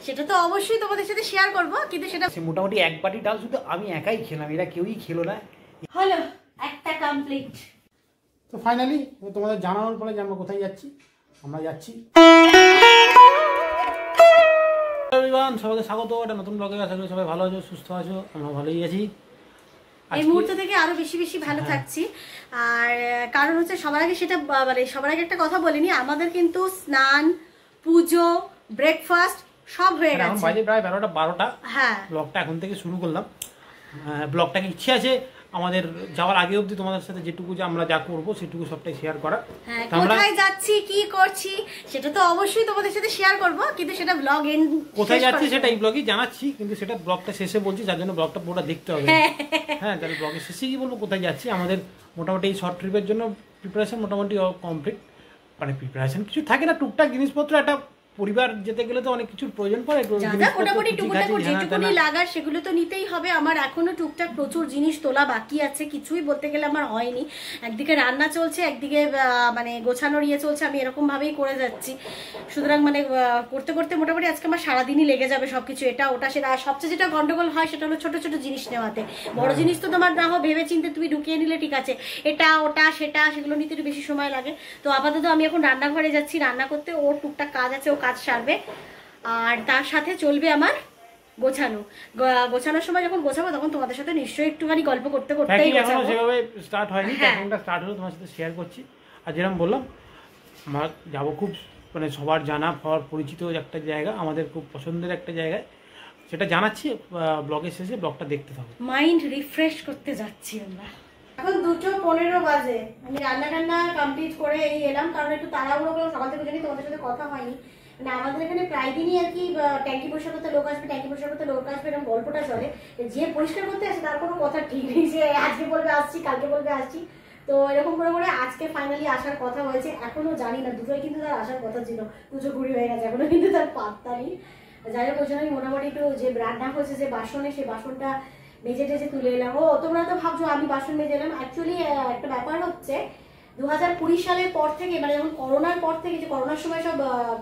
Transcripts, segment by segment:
সেটা তো অবশ্যই তোমাদের সাথে শেয়ার করব, কিন্তু সেটা মোটামুটি এক বাটি ডাল শুধু আমি একাই খেলাম, এরা কেউই খেলো না। হলো একটা কমপ্লিট। তো ফাইনালি তোমাদের জানানোর পরে যে আমরা কোথায় যাচ্ছি, আমরা যাচ্ছি সবাইকে স্বাগত একটা নতুন ব্লগে। আশা করি সবাই ভালো আছো, সুস্থ আছো, আমরা ভালোই আছি। এই মুহূর্ত থেকে আরো বেশি বেশি ভালো থাকছি। আর কারণ হচ্ছে সবার আগে সেটা মানে সবার আগে একটা কথা বলিনি, আমাদের কিন্তু স্নান, পুজো, ব্রেকফাস্ট সব হয়ে গেছে। এখন বাজে প্রায় 12টা। হ্যাঁ, ব্লগটা এখন থেকে শুরু করলাম। ব্লগটাকে ইচ্ছে আছে আমাদের যাওয়ার আগে অবধি তোমাদের সাথে যেটুকু যে আমরা যা করবো সেটুকু সবটাই শেয়ার করা। কোথায় যাচ্ছি কি করছি সেটা তো অবশ্যই তোমাদের সাথে শেয়ার করব, কিন্তু সেটা ব্লগ এন্ড কোথায় যাচ্ছি সেটা এই ব্লগেই জানাচ্ছি, কিন্তু সেটা ব্লগটা শেষে বলছি, যার জন্য ব্লগটা পুরোটা দেখতে হবে। হ্যাঁ, তাহলে ব্লগের শেষে কি বলবো কোথায় যাচ্ছি। আমাদের মোটামুটি এই শর্ট ট্রিপের জন্য প্রিপারেশন মোটামুটি কমপ্লিট। মানে প্রিপারেশন কিছু থাকে না, টুকটাক জিনিসপত্র, একটা পরিবার যেতে গেলে তো অনেক কিছুর প্রয়োজন পড়ে। মোটামুটি টুকটাক যেটুকুনি লাগার সেগুলো তো নিতেই হবে। আমার এখনো টুকটাক প্রচুর জিনিস তোলা বাকি আছে, কিছুই বলতে গেলে আমার হয়নি। একদিকে রান্না চলছে, একদিকে মানে গোছানোর ইয়ে চলছে, আমি এরকম ভাবেই করে যাচ্ছি। সুতরাং মানে করতে করতে মোটামুটি আজকে আমার সারাদিনই লেগে যাবে সবকিছু, এটা ওটা সেটা। আর সবচেয়ে যেটা গন্ডগোল হয় সেটা হলো ছোট ছোট জিনিস নেওয়াতে। বড় জিনিস তো তোমার না হোক ভেবে চিন্তে তুমি ঢুকিয়ে নিলে ঠিক আছে, এটা ওটা সেটা সেগুলো নিতে একটু বেশি সময় লাগে। তো আপাতত আমি এখন রান্নাঘরে যাচ্ছি রান্না করতে, ওর টুকটাক কাজ আছে, ও কাজ সারবে। আর তার সাথে চলবে আমার গোছানোর সময় যখন গোছাবো তখন তোমাদের সাথে নিশ্চয়ই একটুখানি গল্প করতে করতেই গোছাবো। সেভাবে স্টার্ট হয়নি, এখনটা স্টার্ট হলো, তোমার সাথে শেয়ার করছি। আর যেরকম বললাম, আমরা যাবো খুব মানে সবার জানা পরিচিত একটা জায়গা, আমাদের খুব পছন্দের একটা জায়গায়, সেটা জানাচ্ছি ব্লগের শেষে। ব্লগটা দেখতে থাকো। মাইন্ড রিফ্রেশ করতে যাচ্ছি আমরা। এখন 2:15 বাজে, আমি রান্না কমপ্লিট করে এই এলাম, কারণ একটু তাড়াহুড়ো করে সকাল থেকে জানি তোমাদের সাথে কথা হয়নি। মানে আমাদের এখানে প্রায় দিনই আর কি ট্যাঙ্কি পরিষ্কার করতে লোক আসবে, ট্যাঙ্কি পরিষ্কার করতে লোক আসবে, এরকম গল্পটা চলে। যে পরিষ্কার করতে আসে তার কোনো কথা ঠিক নেই, যে আজকে বলবে আসছি কালকে বলবে আসছি। তো এরকম করে করে আজকে ফাইনালি আসার কথা হয়েছে। এখনো জানি না, দুটোই কিন্তু তার আসার কথা ছিল, পুজো ঘুরি হয়ে গেছে, এখনো কিন্তু তার পাত্তা নেই। যাই হোক, ওই জন্য আমি মোটামুটি একটু যে রান্না হয়েছে যে বাসনে, সেই বাসনটা মেজে টেজে তুলে এলাম। ও তোমরা তো ভাবছো আমি বাসন মেজে এলাম, অ্যাকচুয়ালি একটা ব্যাপার হচ্ছে 2020 সালের পর থেকে, মানে যখন করোনার পর থেকে, যে করোনার সময় সব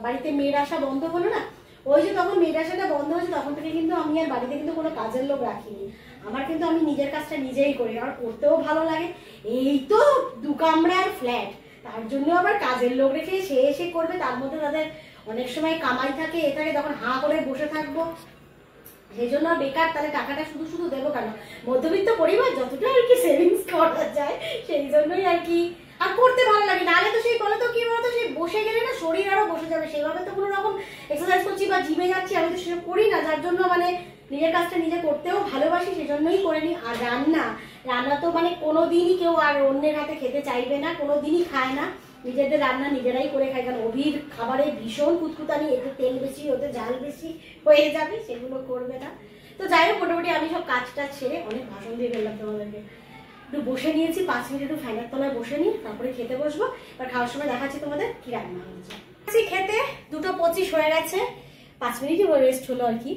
বাড়িতে মেয়ের আসা বন্ধ হলো না, ওই যে তখন মেয়ের আসাটা বন্ধ হয়েছে, তখন থেকে কিন্তু আমি আর বাড়িতে কিন্তু কোনো কাজের লোক রাখিনি। আমার কিন্তু আমি নিজের কাজটা নিজেই করি, আমার করতেও ভালো লাগে। এই তো 2 কামরার ফ্ল্যাট, তার জন্য আবার কাজের লোক রেখে সে এসে করবে, তার মধ্যে তাদের অনেক সময় কামাই থাকে এ থাকে, তখন হাঁ করে বসে থাকবো, সেই জন্য বেকার। তাহলে টাকাটা শুধু শুধু দেবো কেন? মধ্যবিত্ত পরিবার, যতটা আর কি সেভিংস করা যায় সেই জন্যই আর কি। আর করতে ভালো লাগে, নাহলে তো সেই বলে তো কি বলতো, সেই বসে গেলে না শরীর আরো বসে যাবে। সেইভাবে তো কোনো রকম এক্সারসাইজ করছি বা জিমে যাচ্ছি, আমি তো সেসব করি না, যার জন্য মানে নিজের কাজটা নিজে করতেও ভালোবাসি, সেজন্যই করে নিই। আর রান্না তো মানে কোনোদিনই কেউ আর অন্যের হাতে খেতে চাইবে না, কোনোদিনই খায় না। নিজেদের রান্না নিজেরাই করে খাই, কারণ অভির খাবারে ভীষণ কুতকুতানি, এতে তেল বেশি ওতে ঝাল বেশি হয়ে যাবে, সেগুলো করবে না। তো যাই হোক, মোটামুটি আমি সব কাজটা ছেড়ে অনেক ভাষণ দিয়ে ফেললাম তোমাদেরকে, একটু বসে নিয়েছি 5 মিনিট, একটু ফ্যানের তলায় বসে নিই, তারপরে খেতে বসবো। এবার খাওয়ার সময় দেখাচ্ছি তোমাদের কি রান্না হয়েছে। খেতে 2:25 হয়ে গেছে, 5 মিনিটই রেস্ট হলো আর কি।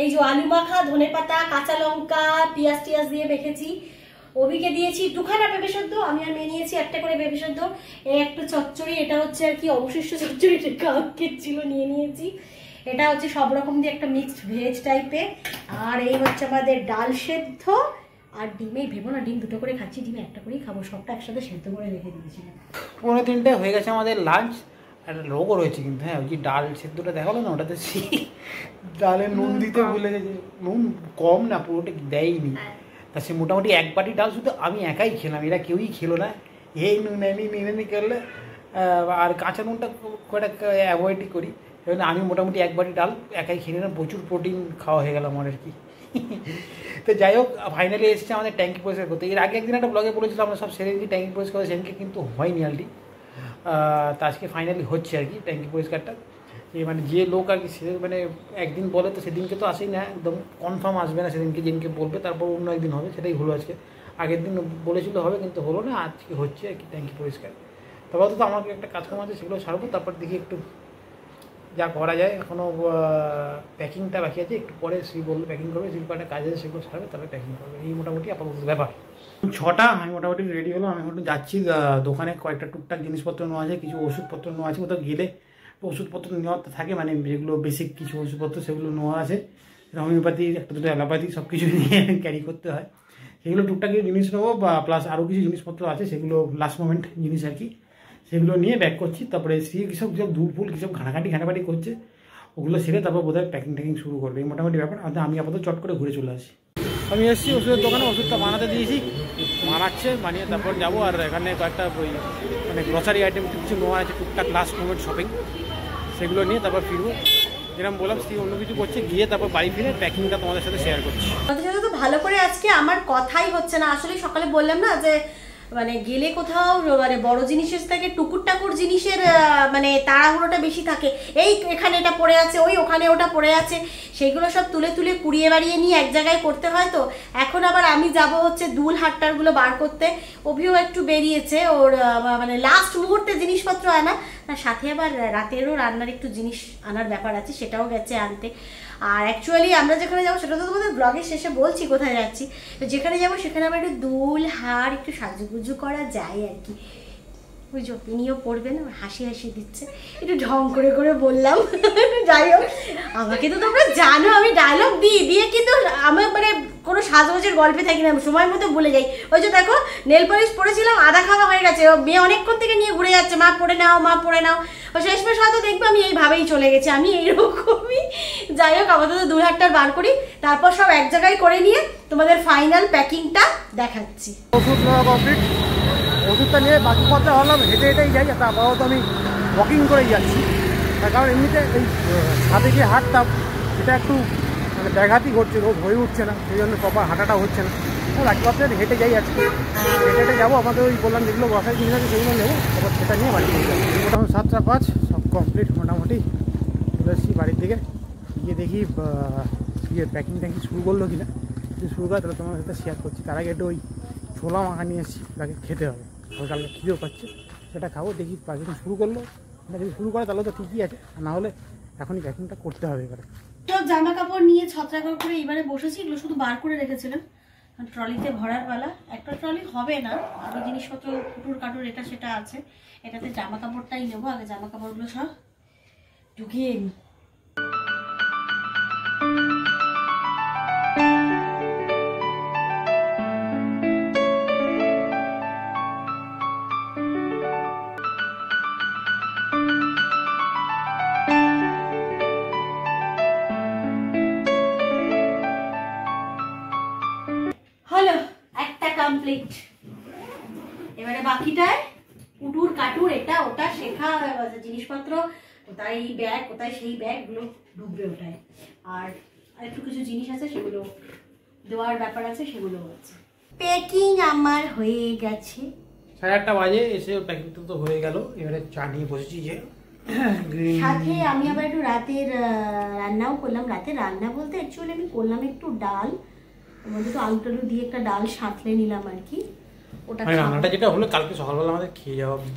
এই যে আলু মাখা, ধনে পাতা, কাঁচা লঙ্কা, পেঁয়াজ টিয়াজ দিয়ে মেখেছি। অভিকে দিয়েছি 2খানা পেঁপে সেদ্ধ, আমি আর মেয়ে নিয়েছি একটা করে পেঁপে সেদ্ধ। এই একটা চচ্চড়ি, এটা হচ্ছে আর কি অবশিষ্ট চচ্চড়ি, ছিল নিয়ে নিয়েছি। এটা হচ্ছে সব রকম দিয়ে একটা মিক্সড ভেজ টাইপের। আর এই হচ্ছে আমাদের ডাল সেদ্ধ আর ডিমেই ভেবো না, ডিম 2টো করে খাচ্ছি, ডিমে একটা করেই খাবো, সবটা একসাথে সেদ্ধ করে রেখে দিয়েছিলাম। 2:45 হয়ে গেছে আমাদের লাঞ্চ। একটা লোকও রয়েছে কিন্তু, হ্যাঁ, ওই যে ডাল সেদ্ধটা দেখালো না, ওটাতে ডালে নুন দিতে ভুলে গেছে, নুন কম না, পুরোটা দেয়নি। তা সে মোটামুটি 1 বাটি ডাল শুধু আমি একাই খেলাম, এরা কেউই খেলো না। এই নুন এনে করলে, আর কাঁচা নুনটা খুব একটা অ্যাভয়েডই করি, সেজন্য আমি মোটামুটি 1 বাটি ডাল একাই খেয়ে নিলাম। প্রচুর প্রোটিন খাওয়া হয়ে গেল আমার আর কি। তো যাই হোক, ফাইনালি এসেছে আমাদের ট্যাঙ্কি পরিষ্কার করতে। এর আগে একদিন একটা ব্লগে বলেছিলাম আমরা সব সেরে ট্যাঙ্কি পরিষ্কার করে, সেদিনকে কিন্তু হয়নি আলটি। তা আজকে ফাইনালি হচ্ছে আর কি ট্যাঙ্কি পরিষ্কারটা। মানে যে লোক আর কি মানে একদিন বলে তো সেদিনকে তো আসেই না, একদম কনফার্ম আসবে না সেদিনকে, যেদিনকে বলবে তারপর অন্য একদিন হবে, সেটাই হলো আজকে। আগের দিন বলেছিল হবে কিন্তু হলো না, আজকে হচ্ছে আর কি ট্যাঙ্কি পরিষ্কার। তবে তো আমাকে একটা কাজকর্ম আছে, সেগুলো সারবো, তারপর দেখি একটু যা করা যায়। এখনও প্যাকিংটা বাকি আছে, একটু পরে শ্রী বললে প্যাকিং করবে, শিল্পাটা কাজ আছে সেগুলো সারবে, তারপরে প্যাকিং করবে। এই মোটামুটি আপাতত ব্যাপার। 6টা, আমি মোটামুটি রেডি হলাম। আমি এখন যাচ্ছি দোকানে, কয়েকটা টুকটাক জিনিসপত্র নেওয়া আছে, কিছু ওষুধপত্র নেওয়া আছে, কোথাও গেলে ওষুধপত্র নেওয়া থাকে, মানে যেগুলো বেসিক কিছু ওষুধপত্র সেগুলো নেওয়া আছে, হোমিওপ্যাথি একটা দুটো অ্যালোপ্যাথি সব কিছু নিয়ে ক্যারি করতে হয়। সেগুলো টুকটাক জিনিস নেবো, বা প্লাস আরও কিছু জিনিসপত্র আছে সেগুলো লাস্ট মোমেন্ট জিনিস আর কি, সেগুলো নিয়ে ব্যাক করছি। তারপরে স্ত্রী কীসব ধূল ফুল কীসব ঘাটাঘাটি করছে, ওগুলো সেরে তারপর বোধহয় প্যাকিং ট্যাকিং শুরু করবে, এই মোটামুটি ব্যাপার। আমি আপাতত চট করে ঘুরে চলে আসি। আমি এসেছি ওষুধের দোকানে, ওষুধটা বানাতে দিয়েছি, বানাচ্ছে, বানিয়ে তারপর যাবো। আর এখানে কয়েকটা ওই মানে গ্রসারি আইটেম কিছু নেওয়া আছে, টুকটাক লাস্ট মোমেন্ট শপিং, সেগুলো নিয়ে তারপর ফিরবো। যেরকম বললাম স্ত্রী অন্য কিছু করছে, গিয়ে তারপর বাড়ি ফিরে প্যাকিংটা তোমাদের সাথে শেয়ার করছি। তোমাদের সাথে তো ভালো করে আজকে আমার কথাই হচ্ছে না। আসলে সকালে বললাম না যে মানে গেলে কোথাও মানে বড় জিনিসের থেকে টুকুর টাকুর জিনিসের মানে তাড়াহুড়োটা বেশি থাকে। এই এখানে এটা পড়ে আছে, ওই ওখানে ওটা পড়ে আছে, সেইগুলো সব তুলে তুলে কুড়িয়ে বাড়িয়ে নিয়ে এক জায়গায় করতে হয়। তো এখন আবার আমি যাব হচ্ছে দুল হাট্টারগুলো বার করতে। অভিও একটু বেরিয়েছে, ওর মানে লাস্ট মুহূর্তে জিনিসপত্র আনা, তার সাথে আবার রাতেরও রান্নার একটু জিনিস আনার ব্যাপার আছে, সেটাও গেছে আনতে। আর অ্যাকচুয়ালি আমরা যেখানে যাবো সেটা তো তোমাদের ব্লগের শেষে বলছি কোথায় যাচ্ছি। তো যেখানে যাবো সেখানে আবার একটু দুল হার একটু সাজুগুজু করা যায় আর কি। বুঝছো, তিনিও পড়বেন, হাসি হাসি দিচ্ছে, একটু ঢং করে করে বললাম। যাই হোক, আমাকে তো তোমরা জানো আমি ডায়লগ দিয়ে কিন্তু আমার মানে কোনো সাজগোজের গল্পে থাকি না, সময় মতো ভুলে যাই। ওই যে দেখো নেল পলিশ পরেছিলাম, আধা খাওয়া হয়ে গেছে, মেয়ে অনেকক্ষণ থেকে নিয়ে ঘুরে যাচ্ছে, মা পড়ে নাও মা পড়ে নাও। শেষমেশ হয়তো দেখবো আমি এইভাবেই চলে গেছি, আমি এইরকমই। যাই হোক, আপাতত দুল হাট্টার বার করি, তারপর সব এক জায়গায় করে নিয়ে তোমাদের ফাইনাল প্যাকিংটা দেখাচ্ছি। ওষুধ নেওয়া কমপ্লিট, ওষুধটা নিয়ে বাকি পথে ভাবলাম হেঁটে হেঁটেই যাই, তারপরেও তো আমি ওয়াকিং করেই যাচ্ছি। তার কারণ এমনিতে এই ছাদে যে হাঁটতাম সেটা একটু মানে ব্যাঘাতই ঘটছে, রোজ হয়ে উঠছে না, সেই জন্য প্রপার হাঁটাটা হচ্ছে না। তো বাকি পথে হেঁটে যাই আজকে, হেঁটে হেঁটে যাবো। আমাদের ওই বললাম যেগুলো বসার জিনিস আছে সেগুলো নেবো, তারপর সেটা নিয়ে বাড়ি থেকে যাবো। মোটামুটি 7:05 সব কমপ্লিট, মোটামুটি চলে এসেছি বাড়ির দিকে। গিয়ে দেখি ইয়ে প্যাকিং ট্যাকিং শুরু করলো কিনা, যদি শুরু করে তাহলে তোমার সাথে শেয়ার করছি। তার আগে একটু ওই ছোলা মাখা নিয়ে এসেছি, তাকে খেতে হবে, সকালে খিদেও পাচ্ছে, সেটা খাবো। দেখি প্যাকিং শুরু করলো, যদি শুরু করে তাহলে তো ঠিকই আছে, না হলে এখনই প্যাকিংটা করতে হবে। এবারে সব জামা কাপড় নিয়ে ছত্রাকর করে এবারে বসেছি, এগুলো শুধু বার করে রেখেছিলাম, ট্রলিতে ভরার পালা। একটা ট্রলি হবে না, আরো জিনিসপত্র কুটুর কাটুর এটা সেটা আছে, এটাতে জামা কাপড়টাই নেবো। আগে জামা কাপড়গুলো সব ঢুকিয়ে নিই। হলো একটা কমপ্লিট, এবারে বাকিটায় কুটুর কাটুর এটা ওটা শেখা জিনিসপত্র, কোথায় এই ব্যাগ কোথায় সেই ব্যাগগুলো ঢুকবে ওটায়। আর একটু কিছু জিনিস আছে সেগুলো দেওয়ার ব্যাপার আছে, সেগুলো আছে। প্যাকিং আমার হয়ে গেছে, 8:30 বাজে এসে প্যাকিংটা তো হয়ে গেল। এবারে চা নিয়ে বসেছি, যে সাথে আমি আবার একটু রাতের রান্নাও করলাম। রাতে রান্না বলতে অ্যাকচুয়ালি আমি করলাম একটু ডাল, আমাদের তো আলু টালু দিয়ে একটা ডাল সাঁতলে নিলাম আর কি। ওটা রান্নাটা যেটা হলো কালকে সকালবেলা আমাদের খেয়ে যাওয়া হবে।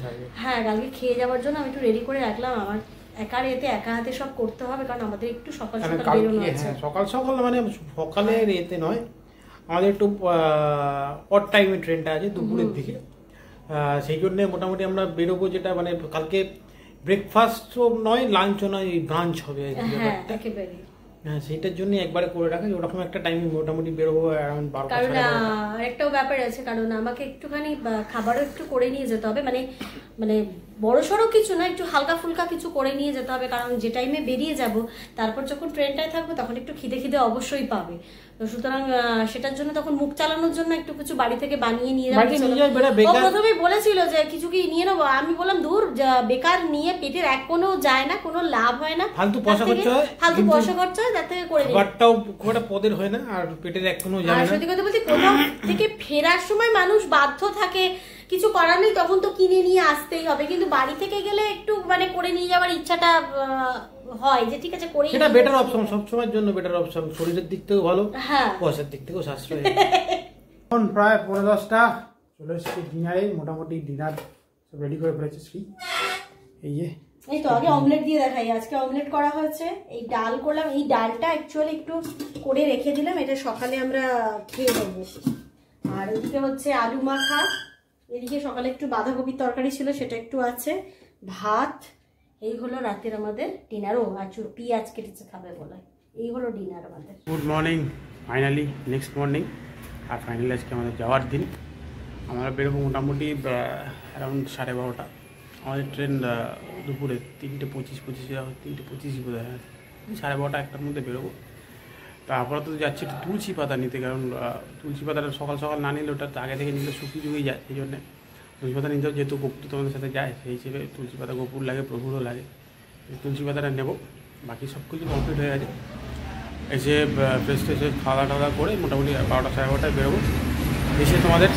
হ্যাঁ, কালকে খেয়ে যাওয়ার জন্য আমি একটু রেডি করে রাখলাম। আমার একার এতে একা হাতে সব করতে হবে, কারণ আমাদের একটু সকাল সকাল বেরোনো আছে। সকাল সকাল মানে সকালের এতে নয়, আমাদের একটু অড টাইমে ট্রেনটা আছে দুপুরের দিকে, সেই জন্য মোটামুটি আমরা বেরোবো, যেটা মানে কালকে ব্রেকফাস্টও নয় লাঞ্চও নয়, ব্রাঞ্চ হবে। হ্যাঁ, একেবারে। হ্যাঁ, সেটার জন্য একবারে করে রাখা, ওরকম একটা টাইমে মোটামুটি বেরোবো অ্যারাউন্ড 12টা। কারণ আরেকটাও ব্যাপার আছে, কারণ আমাকে একটুখানি খাবারও একটু করে নিয়ে যেতে হবে, মানে মানে বড় সড়ো কিছু না, একটু হালকা ফুলকা কিছু করে নিয়ে যেতে হবে। কারণ যে টাইমে বেরিয়ে যাব তারপর যখন ট্রেনটায় থাকবো তখন একটু খিদে খিদে অবশ্যই পাবে। তো সুতরাং সেটার জন্য তখন মুখ চালানোর জন্য একটু কিছু বাড়ি থেকে বানিয়ে নিয়ে যাবো। প্রথমেই বলেছিল যে কিছু কি নিয়ে নেবো, আমি বললাম দূর, বেকার নিয়ে পেটের এক কোনো যায় না, কোনো লাভ হয় না, ফালতু পয়সা খরচ হয়, তার থেকে করে নিই। বাটটাও খুব একটা পদের হয় না, আর পেটের এক কোনো যায় না। সত্যি কথা বলতে কোথাও থেকে ফেরার সময় মানুষ বাধ্য থাকে, কিছু করার নেই, তখন তো কিনে নিয়ে আসতেই হবে। কিন্তু বাড়ি থেকে গেলে একটু মানে করে নিয়ে যাওয়ার ইচ্ছাটা হয়, যে ঠিক আছে করে, সেটা বেটার অপশন, সব সময়ের জন্য বেটার অপশন, শরীরের দিক থেকেও ভালো, হ্যাঁ, পয়সার দিক থেকেও সাশ্রয়। এখন প্রায় 10:30 চলে এসেছি ডিনারে, মোটামুটি ডিনার সব রেডি করে ফেলেছে শ্রী। এই তো আগে অমলেট দিয়ে দেখাই। আজকে অমলেট করা হয়েছে, এই ডাল করলাম, এই ডালটা অ্যাকচুয়ালি একটু করে রেখে দিলাম, এটা সকালে আমরা খেয়ে নেবো। আর এদিকে হচ্ছে আলু মাখা, এদিকে সকালে একটু বাঁধাকপির তরকারি ছিল সেটা একটু আছে, ভাত, এই হলো রাতের আমাদের ডিনারও আর পেঁয়াজ কেটেছে খাবে বলে এই হলো ডিনার আমাদের। Good morning, finally next morning. আর ফাইনালি আজকে আমাদের যাওয়ার দিন। আমরা বেরোবো মোটামুটি অ্যারাউন্ড 12:30। আমাদের ট্রেন দুপুরে 3:25 3:25 বোধ হয়, 12:30 একটার মধ্যে বেরোবো। তারপরে তো যাচ্ছি একটু তুলসী পাতা নিতে, কারণ তুলসী পাতাটা সকাল সকাল না নিলে ওটা আগে থেকে নিলে শুকিয়ে জুকিয়ে যায়, সেই জন্যে তুলসী পাতা নিতেও, যেহেতু গপুর তোমাদের সাথে যায় সেই হিসেবে তুলসী পাতা গপুর লাগে, প্রভুরও লাগে, তুলসী পাতাটা নেবো। বাকি সব কিছু কমপ্লিট হয়ে গেছে। এসে ফ্রেশ ট্রেশে খাওয়া দাওয়া করে মোটামুটি 12টা 12:30 বেরোবো। এসে তোমাদের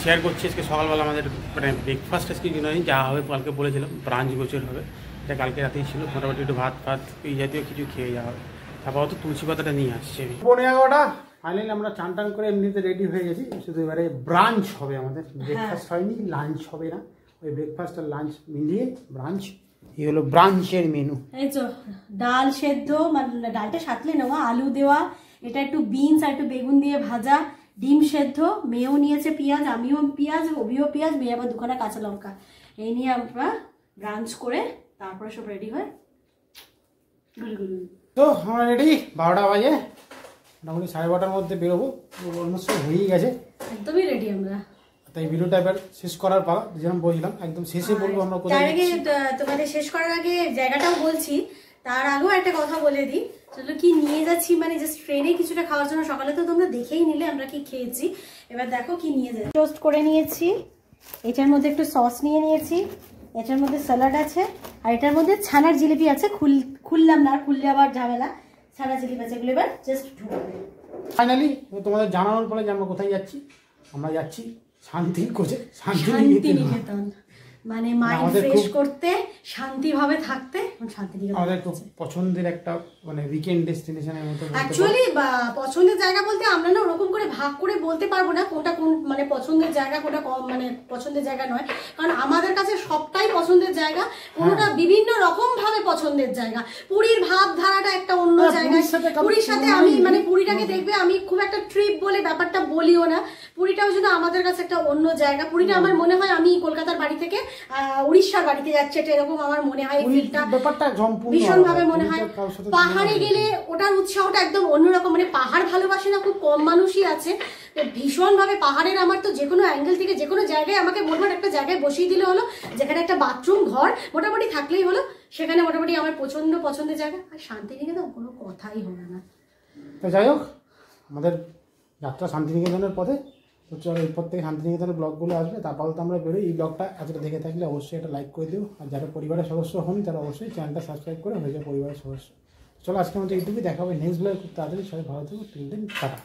শেয়ার করছি আজকে সকালবেলা আমাদের মানে ব্রেকফাস্ট আজকে কিছু নয়, যা হবে কালকে বলেছিলাম ব্রাঞ্চ গোছের হবে, এটা কালকে রাতেই ছিল। মোটামুটি একটু ভাত এই জাতীয় কিছু খেয়ে যাওয়া হবে। তারপর তো তুলসী পাতাটা নিয়ে আসছে। 11:30 ফাইনালি আমরা চান টান করে এমনিতে রেডি হয়ে গেছি, শুধু এবারে ব্রাঞ্চ হবে আমাদের, ব্রেকফাস্ট হয়নি, লাঞ্চ হবে না, ওই ব্রেকফাস্ট আর লাঞ্চ মিলিয়ে ব্রাঞ্চ। এই হলো ব্রাঞ্চের মেনু। এই তো ডাল সেদ্ধ, মানে ডালটা সাতলে নেওয়া, আলু দেওয়া, এটা একটু বিনস আর একটু বেগুন দিয়ে ভাজা, ডিম সেদ্ধ, মেয়েও নিয়েছে পেঁয়াজ, আমিও পেঁয়াজ, অভিও পেঁয়াজ, মেয়ে আবার 2খানা কাঁচা লঙ্কা, এই নিয়ে আমরা ব্রাঞ্চ করে তারপরে সব রেডি হয়। তো আমরা রেডি, 12টা বাজে, মোটামুটি 12:30-র মধ্যে বেরোবো, অলমোস্ট হয়েই গেছে, একদমই রেডি আমরা। তাই ভিডিওটা এবার শেষ করার পালা, যেরকম বলছিলাম একদম শেষে বলবো আমরা কোথায় তার আগে তোমাদের শেষ করার আগে জায়গাটাও বলছি, তার আগেও একটা কথা বলে দিই, চলো কি নিয়ে যাচ্ছি, মানে জাস্ট ট্রেনে কিছুটা খাওয়ার জন্য। সকালে তো তোমরা দেখেই নিলে আমরা কি খেয়েছি, এবার দেখো কি নিয়ে যাচ্ছি। টোস্ট করে নিয়েছি, এটার মধ্যে একটু সস নিয়ে নিয়েছি, এটার মধ্যে স্যালাড আছে, আর এটার মধ্যে ছানার জিলিপি আছে। খুললাম না, খুললে আবার ঝামেলা। ছানার জিলিপি আছে, এগুলো এবার জাস্ট ঢুকবে। ফাইনালি তোমাদের জানানোর পরে যে আমরা কোথায় যাচ্ছি, আমরা যাচ্ছি শান্তিনিকেতন, মানে মাইন্ড ফ্রেশ করতে, শান্তিভাবে থাকতে, শান্তিনিকেতন আমাদের খুব পছন্দের একটা মানে উইকেন্ড ডেস্টিনেশনের মতো। অ্যাকচুয়ালি পছন্দের জায়গা বলতে আমরা না ওরকম করে ভাগ করে বলতে পারবো না কোনটা কোন মানে পছন্দের জায়গা, কোনটা মানে পছন্দের জায়গা নয়, কারণ আমাদের কাছে সবটাই পছন্দের জায়গা, কোনটা বিভিন্ন রকম ভাবে পছন্দের জায়গা। পুরীর ভাবধারাটা একটা অন্য জায়গা, পুরীর সাথে আমি মানে পুরীটাকে দেখবে আমি খুব একটা ট্রিপ বলে ব্যাপারটা বলিও না, পুরীটাও যেন আমাদের কাছে একটা অন্য জায়গা। পুরীটা আমার মনে হয় আমি কলকাতার বাড়ি থেকে উড়িষ্যার বাড়িতে যাচ্ছে, এটা এরকম আমার মনে হয়, ব্যাপারটা ভীষণ ভাবে মনে হয়। পাহাড়ে গেলে ওটার উৎসাহটা একদম অন্যরকম, মানে পাহাড় ভালোবাসে না খুব কম মানুষই আছে, ভীষণ ভাবে পাহাড়ের আমার তো যে কোনো অ্যাঙ্গেল থেকে যে কোনো জায়গায় আমাকে বলবো একটা জায়গায় বসিয়ে দিলে হলো, যেখানে একটা বাথরুম ঘর মোটামুটি থাকলেই হলো, সেখানে মোটামুটি আমার পছন্দের জায়গা। আর শান্তিনিকেতন কোনো কথাই হবে না। তো যাই হোক, আমাদের যাত্রা শান্তিনিকেতনের পথে, তো চলো এরপর থেকে শান্তিনিকেতনের ব্লগগুলো আসবে। তারপর তো আমরা বেরোই। এই ব্লগটা এতটা দেখে থাকলে অবশ্যই একটা লাইক করে দিও, আর যারা পরিবারের সদস্য হন তারা অবশ্যই চ্যানেলটা সাবস্ক্রাইব করে হয়ে যায় পরিবারের সদস্য। চলো আজকে আমাদের এইটুকুই, দেখা হবে নেক্সট ব্লগে খুব তাড়াতাড়ি। সবাই ভালো থাকো, টিল দেন টাটা।